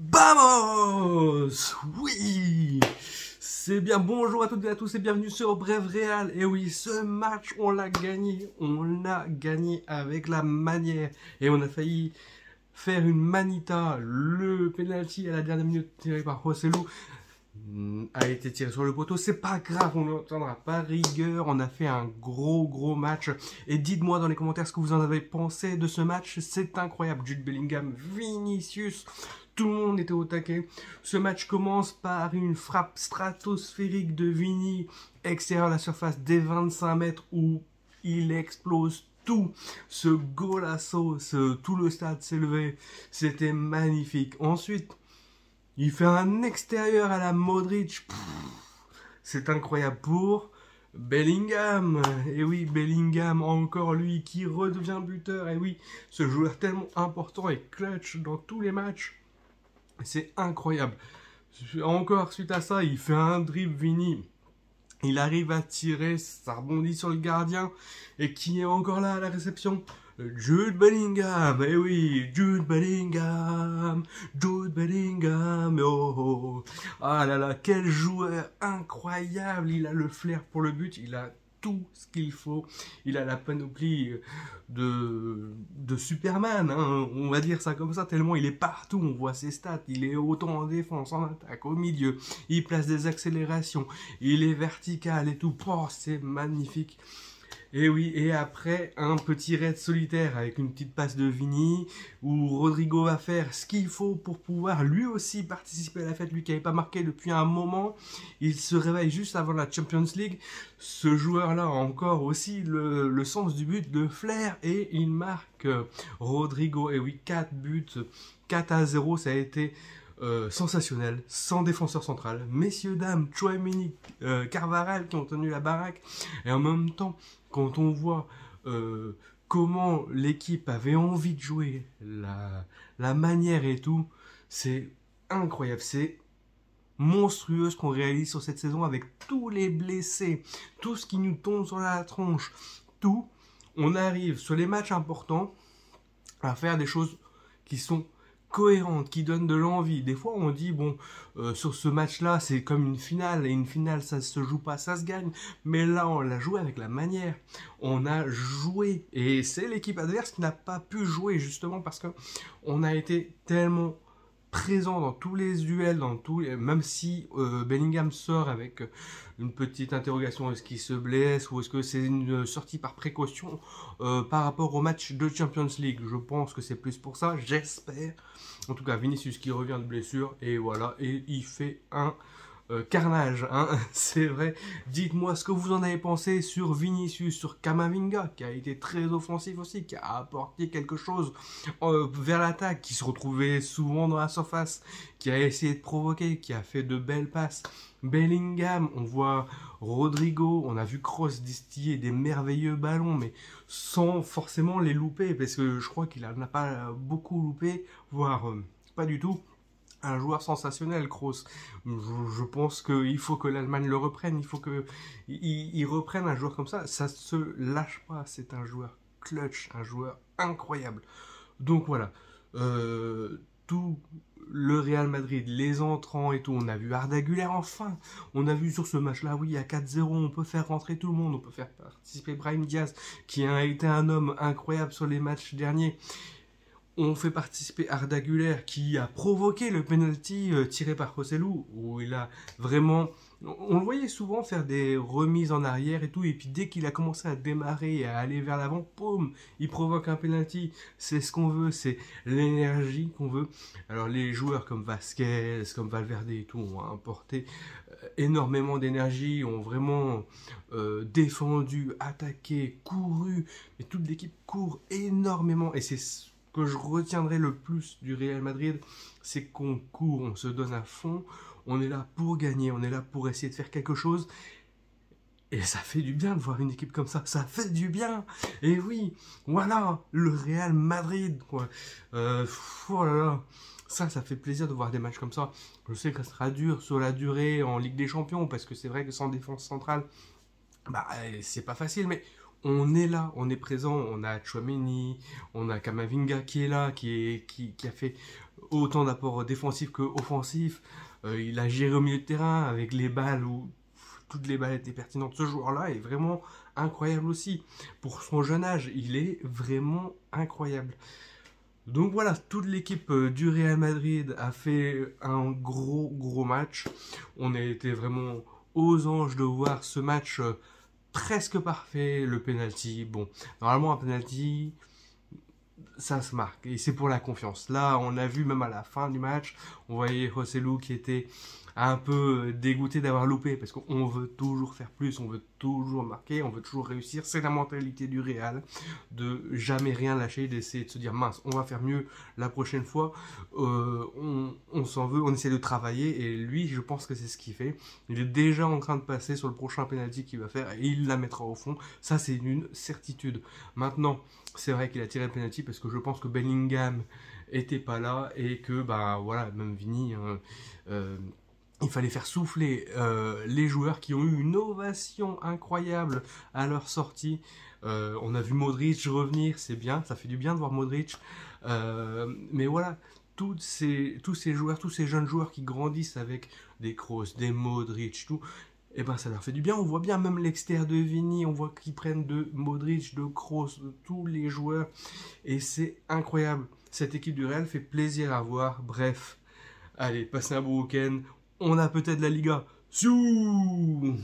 Vamos! Oui! C'est bien, bonjour à toutes et à tous et bienvenue sur Bref Réal. Et oui, ce match, on l'a gagné avec la manière. Et on a failli faire une manita. Le penalty à la dernière minute tiré par Rosselló a été tiré sur le poteau. C'est pas grave, on n'entendra pas rigueur. On a fait un gros match. Et dites-moi dans les commentaires ce que vous en avez pensé de ce match. C'est incroyable. Jude Bellingham, Vinicius, tout le monde était au taquet. Ce match commence par une frappe stratosphérique de Vini, extérieur de la surface des 25 mètres où il explose tout. Ce golasso, tout le stade s'est levé. C'était magnifique. Ensuite, il fait un extérieur à la Modric. C'est incroyable pour Bellingham. Et oui, Bellingham, encore lui, qui redevient buteur. Et oui, ce joueur tellement important et clutch dans tous les matchs. C'est incroyable. Encore, suite à ça, il fait un dribble, Vini. Il arrive à tirer, ça rebondit sur le gardien. Et qui est encore là à la réception? Jude Bellingham, eh oui, Jude Bellingham, oh, oh. Ah là là, quel joueur incroyable, il a le flair pour le but, il a tout ce qu'il faut, il a la panoplie de Superman, hein, on va dire ça comme ça, tellement il est partout, on voit ses stats, il est autant en défense, en attaque, au milieu, il place des accélérations, il est vertical et tout, oh, c'est magnifique. Et oui, et après, un petit raid solitaire avec une petite passe de Vini, où Rodrigo va faire ce qu'il faut pour pouvoir lui aussi participer à la fête, lui qui n'avait pas marqué depuis un moment. Il se réveille juste avant la Champions League. Ce joueur-là a encore aussi le sens du but de flair, et il marque Rodrigo. Et oui, 4 buts, 4-0, ça a été sensationnel, sans défenseur central. Messieurs, dames, Tchouaméni, Carvajal qui ont tenu la baraque, et en même temps, quand on voit comment l'équipe avait envie de jouer, la manière et tout, c'est incroyable, c'est monstrueux ce qu'on réalise sur cette saison avec tous les blessés, tout ce qui nous tombe sur la tronche, tout, on arrive sur les matchs importants à faire des choses qui sont cohérente, qui donne de l'envie. Des fois, on dit, bon, sur ce match-là, c'est comme une finale, et une finale, ça se joue pas, ça se gagne. Mais là, on l'a joué avec la manière. On a joué, et c'est l'équipe adverse qui n'a pas pu jouer, justement, parce que on a été tellement présent dans tous les duels, même si Bellingham sort avec une petite interrogation, est-ce qu'il se blesse ou est-ce que c'est une sortie par précaution par rapport au match de Champions League. Je pense que c'est plus pour ça, j'espère. En tout cas, Vinicius qui revient de blessure, et voilà, et il fait un carnage, hein, c'est vrai. Dites-moi ce que vous en avez pensé sur Vinicius, sur Camavinga, qui a été très offensif aussi, qui a apporté quelque chose vers l'attaque, qui se retrouvait souvent dans la surface, qui a essayé de provoquer, qui a fait de belles passes. Bellingham, on voit Rodrigo, on a vu Kroos distiller des merveilleux ballons, mais sans forcément les louper, parce que je crois qu'il n'en a pas beaucoup loupé, voire pas du tout. Un joueur sensationnel, Kroos. Je pense qu'il faut que l'Allemagne le reprenne, il faut qu'il reprenne un joueur comme ça. Ça se lâche pas, c'est un joueur clutch, un joueur incroyable. Donc voilà, tout le Real Madrid, les entrants et tout, on a vu Arda Güler enfin, on a vu sur ce match-là, oui, à 4-0, on peut faire rentrer tout le monde, on peut faire participer Brahim Diaz, qui a été un homme incroyable sur les matchs derniers. On fait participer Arda Güler qui a provoqué le penalty tiré par Rosselló, où il a vraiment... On le voyait souvent faire des remises en arrière et tout, et puis dès qu'il a commencé à démarrer et à aller vers l'avant, boum, il provoque un penalty. C'est ce qu'on veut, c'est l'énergie qu'on veut. Alors les joueurs comme Vasquez, comme Valverde et tout ont apporté énormément d'énergie, ont vraiment défendu, attaqué, couru, et toute l'équipe court énormément, et c'est que je retiendrai le plus du Real Madrid, c'est qu'on court, on se donne à fond, on est là pour gagner, on est là pour essayer de faire quelque chose, et ça fait du bien de voir une équipe comme ça fait du bien, et oui, voilà, le Real Madrid, quoi, oh là là, ça fait plaisir de voir des matchs comme ça. Je sais que ça sera dur sur la durée en Ligue des Champions, parce que c'est vrai que sans défense centrale, bah, c'est pas facile, mais on est là, on est présent, on a Tchouaméni, on a Kamavinga qui est là, qui a fait autant d'apports défensifs que offensifs. Il a géré au milieu de terrain avec les balles où toutes les balles étaient pertinentes. Ce joueur-là est vraiment incroyable aussi. Pour son jeune âge, il est vraiment incroyable. Donc voilà, toute l'équipe du Real Madrid a fait un gros match. On a été vraiment aux anges de voir ce match presque parfait, le penalty. Bon, normalement un penalty, ça se marque et c'est pour la confiance. Là, on a vu même à la fin du match, on voyait Joselu qui était un peu dégoûté d'avoir loupé parce qu'on veut toujours faire plus, on veut toujours marquer, on veut toujours réussir. C'est la mentalité du Real de jamais rien lâcher, d'essayer de se dire mince, on va faire mieux la prochaine fois. On s'en veut, on essaie de travailler et lui, je pense que c'est ce qu'il fait. Il est déjà en train de passer sur le prochain penalty qu'il va faire et il la mettra au fond. Ça, c'est une certitude. Maintenant, c'est vrai qu'il a tiré le penalty parce que je pense que Bellingham était pas là et que bah voilà, même Vini, hein, il fallait faire souffler les joueurs qui ont eu une ovation incroyable à leur sortie. On a vu Modric revenir, c'est bien, ça fait du bien de voir Modric. Mais voilà, tous ces joueurs, tous ces jeunes joueurs qui grandissent avec des Kroos, des Modric, tout, et ben ça leur fait du bien. On voit bien même l'extérieur de Vini, on voit qu'ils prennent de Modric, de Kroos, de tous les joueurs. Et c'est incroyable. Cette équipe du Real fait plaisir à voir. Bref, allez, passez un bon week-end. On a peut-être la Liga. Siou!